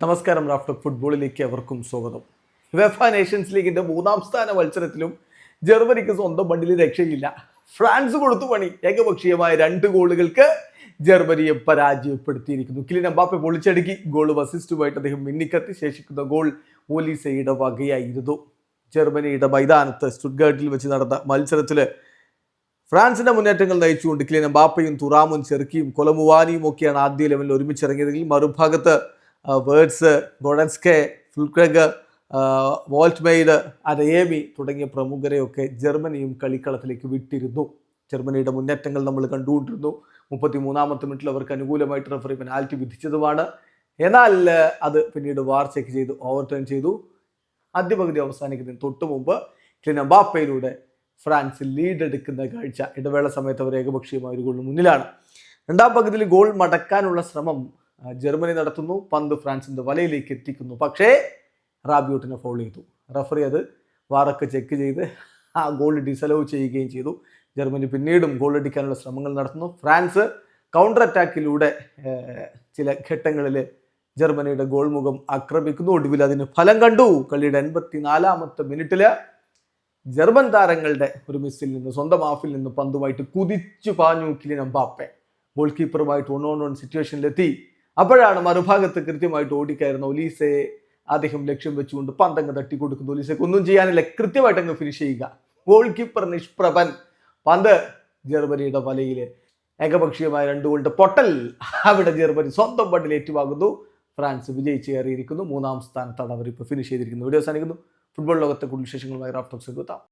നമസ്കാരം. റാഫ്റ്റർ ഫുട്ബോളിലേക്ക് അവർക്കും സ്വാഗതം. വെഫ നേഷൻസ് ലീഗിന്റെ 3-ാം സ്ഥാന മത്സരത്തിലും ജർമ്മനിക്ക് സ്വന്തം മണ്ണിൽ രക്ഷയില്ല. ഫ്രാൻസ് കൊടുത്തു പണി. ഏകപക്ഷീയമായ 2 ഗോളുകൾക്ക് ജർമ്മനിയെ പരാജയപ്പെടുത്തിയിരിക്കുന്നു. Kylian Mbappe പൊളിച്ചടുക്കി. ഗോളും അസിസ്റ്റുമായിട്ട് അദ്ദേഹം മിന്നിക്കത്തി. ശേഷിക്കുന്ന ഗോൾ ഒലീസയുടെ വകയായിരുന്നു. ജർമ്മനിയുടെ മൈതാനത്ത് സ്റ്റുട്ട്ഗാർട്ടിൽ വെച്ച് നടന്ന മത്സരത്തിൽ ഫ്രാൻസിന്റെ മുന്നേറ്റങ്ങൾ നയിച്ചുകൊണ്ട് കിലിയൻ എംബാപ്പയും തുറാമും ചെറുക്കിയും കൊലമുവാനിയും ഒക്കെയാണ് ആദ്യ ലെവലിൽ ഒരുമിച്ചിറങ്ങിയതെങ്കിൽ മറുഭാഗത്ത് വേർഡ്സ്, ഗോഡൻസ്കെ, ഫുൾക്രെഗ്, വോൾട്ട്മെയ്ഡ്, അരയേമി തുടങ്ങിയ പ്രമുഖരെയൊക്കെ ജർമ്മനിയും കളിക്കളത്തിലേക്ക് വിട്ടിരുന്നു. ജർമ്മനിയുടെ മുന്നേറ്റങ്ങൾ നമ്മൾ കണ്ടുകൊണ്ടിരുന്നു. 33-ാമത്തെ മിനിറ്റിൽ അവർക്ക് അനുകൂലമായിട്ട് റഫറി പെനാൽറ്റി വിധിച്ചതുമാണ്. എന്നാൽ അത് പിന്നീട് വാർ ചെക്ക് ചെയ്ത് ഓവർടേൺ ചെയ്തു. ആദ്യ പകുതി അവസാനിക്കുന്നതിന് തൊട്ട് മുമ്പ് കിലിയൻ എംബാപ്പയിലൂടെ ഫ്രാൻസ് ലീഡ് എടുക്കുന്ന കാഴ്ച. ഇടവേള സമയത്ത് അവർ ഏകപക്ഷീയമായ ഒരു ഗോളിന് മുന്നിലാണ്. രണ്ടാം പകുതിയിൽ ഗോൾ മടക്കാനുള്ള ശ്രമം ജർമ്മനി നടത്തുന്നു. പന്ത് ഫ്രാൻസിന്റെ വലയിലേക്ക് എത്തിക്കുന്നു. പക്ഷേ റാബിയോട്ടിനെ ഫൗൾ ചെയ്തു. റഫറി അത് വാറൊക്കെ ചെക്ക് ചെയ്ത് ആ ഗോൾ ഡിസലോ ചെയ്യുകയും ചെയ്തു. ജർമ്മനി പിന്നീടും ഗോൾ അടിക്കാനുള്ള ശ്രമങ്ങൾ നടത്തുന്നു. ഫ്രാൻസ് കൗണ്ടർ അറ്റാക്കിലൂടെ ചില ഘട്ടങ്ങളിൽ ജർമ്മനിയുടെ ഗോൾ മുഖം ആക്രമിക്കുന്നു. ഒടുവിൽ അതിന് ഫലം കണ്ടു. കളിയുടെ 84-ാമത്തെ മിനിറ്റില് ജർമ്മൻ താരങ്ങളുടെ ഒരു മിസ്സിൽ നിന്ന്, സ്വന്തം ഹാഫിൽ നിന്ന് പന്തുമായിട്ട് കുതിച്ചു പാഞ്ഞു കിലിയൻ എംബാപ്പെ. ഗോൾ കീപ്പറുമായിട്ട് 1-on-1 സിറ്റുവേഷനിലെത്തി. അപ്പോഴാണ് മറുഭാഗത്ത് കൃത്യമായിട്ട് ഓടിക്കയറുന്ന ഒലീസയെ അദ്ദേഹം ലക്ഷ്യം വെച്ചുകൊണ്ട് പന്തങ്ങ് തട്ടിക്കൊടുക്കുന്നു. ഒലീസയ്ക്ക് ഒന്നും ചെയ്യാനില്ല, കൃത്യമായിട്ട് അങ്ങ് ഫിനിഷ് ചെയ്യുക. ഗോൾ കീപ്പർ നിഷ്പ്രഭൻ. പന്ത് ജർമ്മനിയുടെ വലയിൽ. ഏകപക്ഷീയമായ 2 ഗോളിന്റെ പൊട്ടൽ. അവിടെ ജർമ്മനി സ്വന്തം മണ്ണിൽ ഏറ്റുവാങ്ങുന്നു. ഫ്രാൻസ് വിജയിച്ച് കയറിയിരിക്കുന്നു. 3-ാം സ്ഥാനത്താണ് അവർ ഇപ്പോൾ ഫിനിഷ് ചെയ്തിരിക്കുന്നത്. വീഡിയോ അവസാനിക്കുന്നു. ഫുട്ബോൾ ലോകത്തെ കൂടുതൽ വിശേഷങ്ങളുമായി റാഫ്റ്റോക്സ് എത്താം.